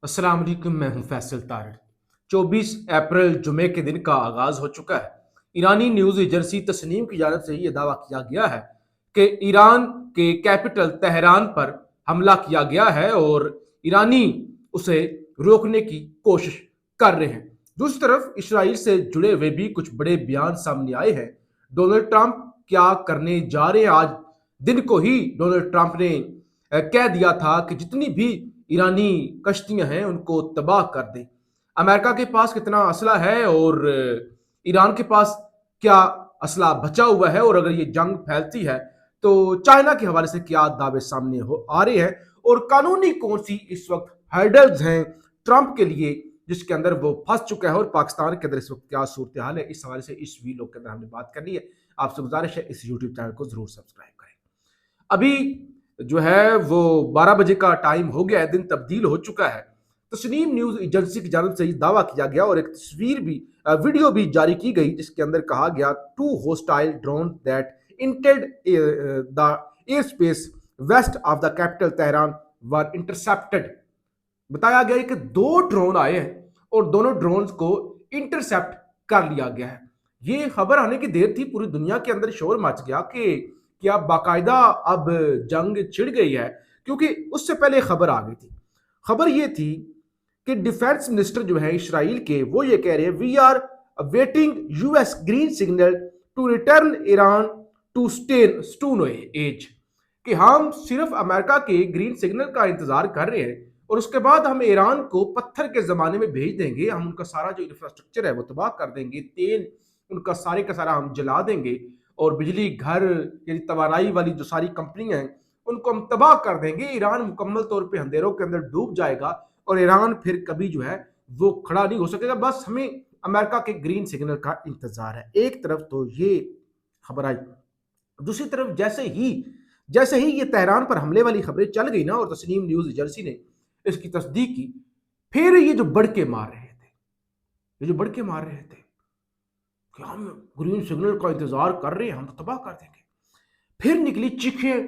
अस्सलाम वालेकुम, मैं हूं फैसल तारड़। 24 अप्रैल जुमे के दिन का आगाज हो चुका है। ईरानी न्यूज एजेंसी तस्नीम की जानब से यह दावा किया गया है कि ईरान के कैपिटल तेहरान पर हमला किया गया है और ईरानी उसे रोकने की कोशिश कर रहे हैं। दूसरी तरफ इसराइल से जुड़े हुए भी कुछ बड़े बयान सामने आए हैं। डोनाल्ड ट्रंप क्या करने जा रहे हैं? आज दिन को ही डोनाल्ड ट्रंप ने कह दिया था कि जितनी भी ईरानी कश्तियां हैं उनको तबाह कर दें। अमेरिका के पास कितना असला है और ईरान के पास क्या असला बचा हुआ है, और अगर ये जंग फैलती है तो चाइना के हवाले से क्या दावे सामने हो आ रहे हैं, और कानूनी कौन सी इस वक्त हर्डल्स हैं ट्रंप के लिए जिसके अंदर वो फंस चुका है, और पाकिस्तान के अंदर इस वक्त क्या सूरत हाल है, इस हवाले से इस वीडियो के अंदर हमने बात करनी है। आपसे गुजारिश है इस यूट्यूब चैनल को जरूर सब्सक्राइब करें। अभी जो है वो 12 बजे का टाइम हो गया है, दिन तब्दील हो चुका है। तस्नीम न्यूज एजेंसी की जानब से दावा किया गया और एक तस्वीर भी वीडियो भी जारी की गई जिसके अंदर कहा गया 2 hostile drone that entered the air space west of the capital Tehran were intercepted. बताया गया है कि 2 ड्रोन आए हैं और दोनों ड्रोन को इंटरसेप्ट कर लिया गया है। ये खबर आने की देर थी, पूरी दुनिया के अंदर शोर मच गया कि क्या बाकायदा अब जंग छिड़ गई है, क्योंकि उससे पहले खबर आ गई थी। खबर ये थी कि डिफेंस मिनिस्टर जो है इसराइल के, वो ये कह रहे हैं we are waiting US green signal to return Iran to stone age, कि हम सिर्फ अमेरिका के ग्रीन सिग्नल का इंतजार कर रहे हैं और उसके बाद हम ईरान को पत्थर के जमाने में भेज देंगे। हम उनका सारा जो इंफ्रास्ट्रक्चर है वो तबाह कर देंगे, तेल उनका सारे का सारा हम जला देंगे, और बिजली घर यानी तवानाई वाली जो सारी कंपनियां हैं उनको हम तबाह कर देंगे। ईरान मुकम्मल तौर पे अंधेरों के अंदर डूब जाएगा और ईरान फिर कभी जो है वो खड़ा नहीं हो सकेगा। बस हमें अमेरिका के ग्रीन सिग्नल का इंतजार है। एक तरफ तो ये खबर आई, दूसरी तरफ जैसे ही ये तेहरान पर हमले वाली खबरें चल गई ना और तस्नीम न्यूज एजेंसी ने इसकी तस्दीक की, फिर ये जो बढ़के मार रहे थे, ये जो बढ़के मार रहे थे कि हम ग्रीन सिग्नल का इंतजार कर रहे हैं, हम तो तबाह कर देंगे, फिर निकली चीखें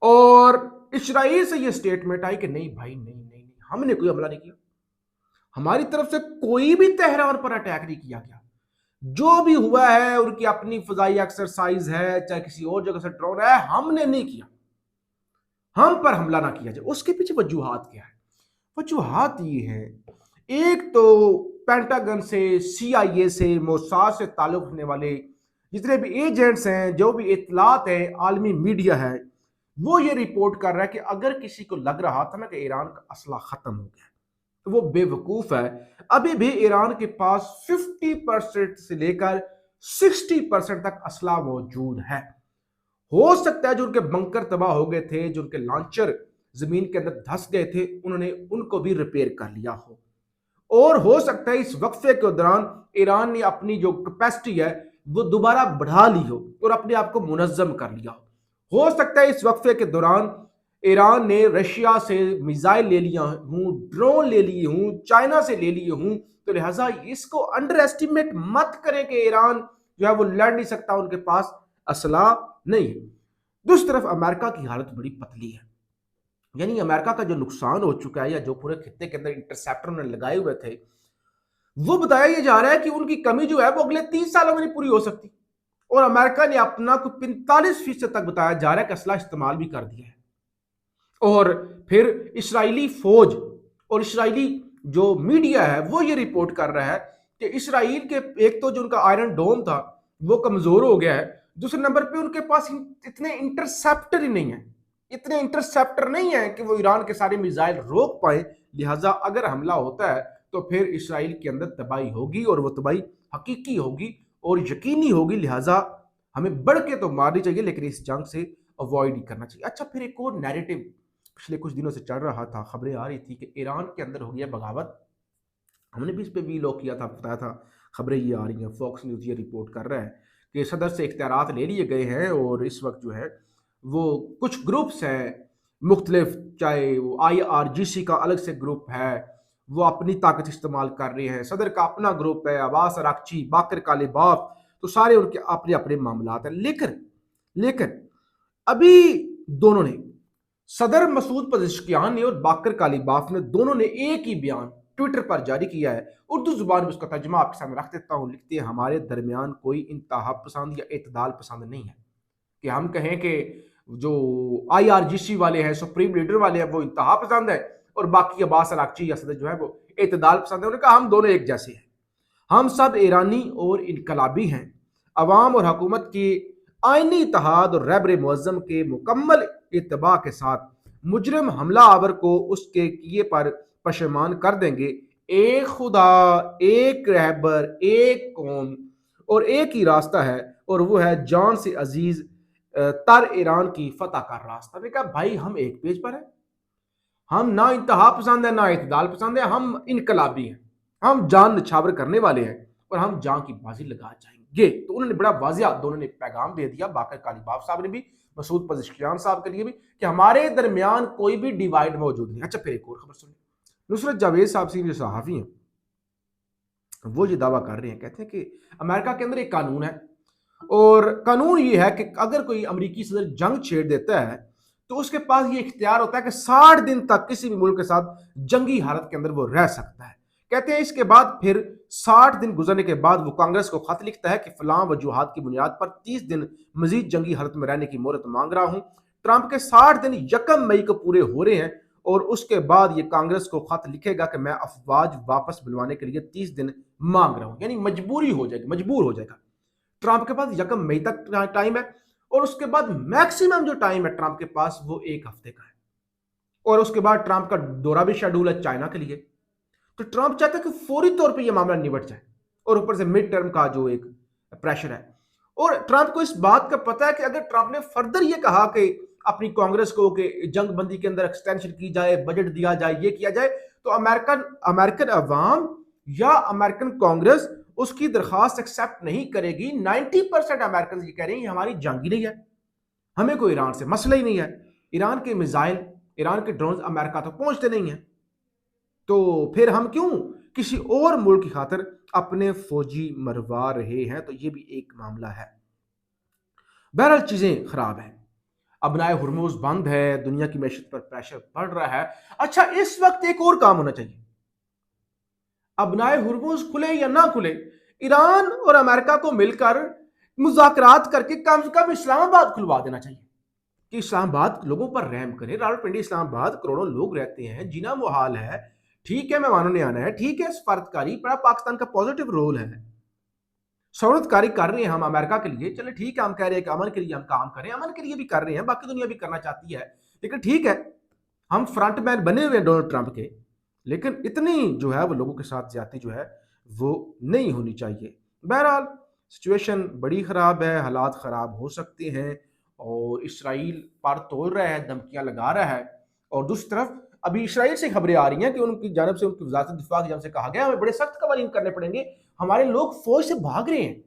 और इसराइल से ये स्टेटमेंट आई कि नहीं भाई, नहीं नहीं नहीं, हमने कोई हमला नहीं किया, हमारी तरफ से कोई भी तेहरान पर अटैक नहीं किया गया। जो भी हुआ है उनकी अपनी फजाई एक्सरसाइज है, चाहे किसी और जगह से ड्रोन है, हमने नहीं किया, हम पर हमला ना किया जाए। उसके पीछे वजूहात क्या है? वजूहात ये है, एक तो पेंटागन से, सीआईए से, मोसाद से ताल्लुक रखने वाले जितने भी एजेंट्स हैं, जो भी इतलात है, आलमी मीडिया है, वो ये रिपोर्ट कर रहा है कि अगर किसी को लग रहा था ना कि ईरान का असला खत्म हो गया तो वो बेवकूफ है। अभी भी ईरान के पास 50% से लेकर 60% तक असला मौजूद है। हो सकता है जो उनके बंकर तबाह हो गए थे, जो उनके लॉन्चर जमीन के अंदर धंस गए थे, उन्होंने उनको भी रिपेयर कर लिया हो, और हो सकता है इस वक्फे के दौरान ईरान ने अपनी जो कैपेसिटी है वो दोबारा बढ़ा ली हो और अपने आप को मुनज्जम कर लिया हो सकता है इस वक्फे के दौरान ईरान ने रशिया से मिसाइल ले लिया हूं, ड्रोन ले लिए हूं, चाइना से ले लिए हूं, तो लिहाजा इसको अंडर एस्टिमेट मत करें कि ईरान जो है वो लड़ नहीं सकता, उनके पास असला नहीं है। दूसरी तरफ अमेरिका की हालत बड़ी पतली है, यानी अमेरिका का जो नुकसान हो चुका है या जो पूरे खित्ते के अंदर इंटरसेप्टर उन्होंने लगाए हुए थे, वो बताया ये जा रहा है कि उनकी कमी जो है वो अगले 30 सालों में नहीं पूरी हो सकती, और अमेरिका ने अपना कुछ 45% तक बताया जा रहा है कि असला इस्तेमाल भी कर दिया है। और फिर इसराइली फौज और इसराइली जो मीडिया है वो ये रिपोर्ट कर रहा है कि इसराइल के एक तो जो उनका आयरन डोम था वो कमजोर हो गया है, दूसरे नंबर पे उनके पास इतने इंटरसेप्टर ही नहीं है, इतने इंटरसेप्टर नहीं है कि वो ईरान के सारे मिसाइल रोक पाए। लिहाजा अगर हमला होता है तो फिर इसराइल के अंदर तबाही होगी, और वो तबाही हकीकी होगी और यकीनी होगी। लिहाजा हमें बढ़ के तो मारनी चाहिए, लेकिन इस जंग से अवॉइड ही करना चाहिए। अच्छा, फिर एक और नैरेटिव पिछले कुछ दिनों से चल रहा था, खबरें आ रही थी कि ईरान के अंदर हो गया बगावत। हमने भी इस पर वीलॉग किया था, बताया था, खबरें ये आ रही हैं, फॉक्स न्यूज़ ये रिपोर्ट कर रहा है कि सदर से इख्तियारात ले लिए गए हैं और इस वक्त जो है वो कुछ ग्रुप्स हैं मुख्तलिफ, चाहे वो IRGC का अलग से ग्रुप है, वो अपनी ताकत इस्तेमाल कर रहे हैं, सदर का अपना ग्रुप है, अब्बास अरागची, बाकर कालिबाफ, तो सारे उनके अपने अपने मामला हैं। लेकिन लेकिन अभी दोनों ने सदर मसूद पज़ेश्कियान ने और बाकर कालीबाफ ने दोनों ने एक ही बयान ट्विटर पर जारी किया है। उर्दू जुबान में उसका तर्जुमा आपके सामने रख देता हूँ। लिखते हैं, हमारे दरमियान कोई इंतहा पसंद या एतदाल पसंद नहीं है। कि हम कहें कि जो IRGC वाले हैं, सुप्रीम लीडर वाले हैं, वो इंतहा पसंद है और बाकी अब्बास अरागची या सदर जो है वो एतदाल पसंद है। उन्होंने कहा हम दोनों एक जैसे हैं, हम सब ईरानी और इनकलाबी हैं। अवाम और हुकूमत की आइनी इत्तेहाद और रहबर मुअज़्ज़म के मुकम्मल इत्तबा के साथ मुजरिम हमला आवर को उसके किए पर पशेमान कर देंगे। एक खुदा, एक रहबर, एक कौम और एक ही रास्ता है, और वो है जान से अजीज तर ईरान की फतह का रास्ता। मैंने कहा भाई हम एक पेज पर हैं, हम ना इंतहा पसंद है ना इतदाल पसंद है, हम इनकलाबी हैं, हम जान निछावर करने वाले हैं और हम जान की बाजी लगा जाएंगे। तो उन्होंने बड़ा वाजिया दोनों ने पैगाम दे दिया, बाकर कालीबाफ साहब ने भी, मसूद पज़ेश्कियान साहब के लिए भी, कि हमारे दरमियान कोई भी डिवाइड मौजूद नहीं। अच्छा, फिर एक और खबर सुनिए। नुसरत जावेद साहब से जो सहाफ़ी हैं वो ये दावा कर रहे हैं, कहते हैं कि अमेरिका के अंदर एक कानून है और कानून ये है कि अगर कोई अमेरिकी सदर जंग छेड़ देता है तो उसके पास ये इख्तियार होता है कि 60 दिन तक किसी भी मुल्क के साथ जंगी हालत के अंदर वो रह सकता है। कहते हैं इसके बाद फिर 60 दिन गुजरने के बाद वो कांग्रेस को खत लिखता है कि फलां वजूहात की बुनियाद पर 30 दिन मजीद जंगी हालत में रहने की मोहलत मांग रहा हूं। ट्रंप के 60 दिन 1 मई को पूरे हो रहे हैं और उसके बाद ये कांग्रेस को खत लिखेगा कि मैं अफवाज वापस बुलवाने के लिए 30 दिन मांग रहा हूं, यानी मजबूरी हो जाएगी, मजबूर हो जाएगा। ट्रंप के पास 1 मई तक टाइम है और उसके बाद मैक्सिमम जो टाइम है ट्रंप के पास वो 1 हफ्ते का है। और उसके बाद ट्रंप का दौरा भी शेड्यूल है चाइना के लिए। तो ट्रंप चाहता है कि फौरी तौर पे ये मामला निबट जाए और ऊपर से मिड टर्म का जो एक प्रेशर है। और ट्रंप को इस बात का पता है कि अगर ट्रंप ने फर्दर ये कहा कि अपनी कांग्रेस को कि जंग बंदी के अंदर एक्सटेंशन की जाए, बजट दिया जाए, ये किया जाए, तो अमेरिकन अमेरिकन अवाम या अमेरिकन कांग्रेस उसकी दरखास्त एक्सेप्ट नहीं करेगी। 90% अमेरिकन ये कह रहे हैं हमारी जंग ही नहीं है, हमें कोई ईरान से मसला ही नहीं है, ईरान के मिसाइल, ईरान के ड्रोन अमेरिका तक पहुंचते नहीं हैं, तो फिर हम क्यों किसी और मुल्क की खातिर अपने फौजी मरवा रहे हैं। तो ये भी एक मामला है। बहरहाल चीजें खराब हैं, अबनाए हुर्मुज बंद है, दुनिया की मैशत पर प्रेशर बढ़ रहा है। अच्छा, इस वक्त एक और काम होना चाहिए, अबनाए हुर्मुज खुले या ना खुले, ईरान और अमेरिका को मिलकर मुज़ाकरात करके कम से कम इस्लामाबाद खुलवा देना चाहिए कि इस्लामाबाद लोगों पर रहम करे। रावलपिंडी इस्लामाबाद करोड़ों लोग रहते हैं, जीना मुहाल है। ठीक है, मेहमानों ने आना है, ठीक है, सफारतकारी बड़ा पाकिस्तान का पॉजिटिव रोल है, सौरतकारी कर रहे हैं हम अमेरिका के लिए, चले ठीक है, हम कह रहे हैं कि अमन के लिए हम काम करें, अमन के लिए भी कर रहे हैं, बाकी दुनिया भी करना चाहती है, लेकिन ठीक है, हम फ्रंटमैन बने हुए हैं डोनाल्ड ट्रंप के, लेकिन इतनी जो है वो लोगों के साथ ज्यादती जो है वो नहीं होनी चाहिए। बहरहाल सिचुएशन बड़ी ख़राब है, हालात ख़राब हो सकते हैं और इसराइल पर तोल रहा है, धमकियां लगा रहा है। और दूसरी तरफ अभी इसराइल से खबरें आ रही हैं कि उनकी जानब से, उनकी वज़ारत दिफ़ा की जानब से कहा गया हमें बड़े सख्त कवानीन करने पड़ेंगे, हमारे लोग फौज से भाग रहे हैं,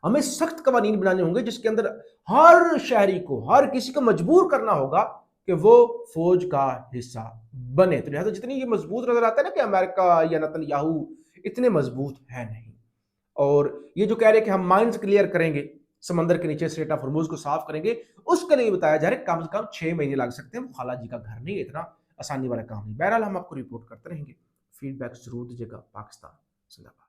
हमें सख्त कवानीन बनाने होंगे जिसके अंदर हर शहरी को, हर किसी को मजबूर करना होगा कि वो फौज का हिस्सा बने। तो लिहाजा जितनी ये मजबूत नजर आता है ना कि अमेरिका या नेतन्याहू इतने मजबूत है नहीं। और ये जो कह रहे हैं कि हम माइंस क्लियर करेंगे, समंदर के नीचे स्ट्रेट ऑफ हॉर्मुज को साफ करेंगे, उसके लिए बताया जा रहा है कम से कम 6 महीने लग सकते हैं। वो खाला जी का घर नहीं है, इतना आसानी वाला काम नहीं। बहरहाल हम आपको रिपोर्ट करते रहेंगे, फीडबैक जरूर दीजिएगा। पाकिस्तान जिंदाबाद।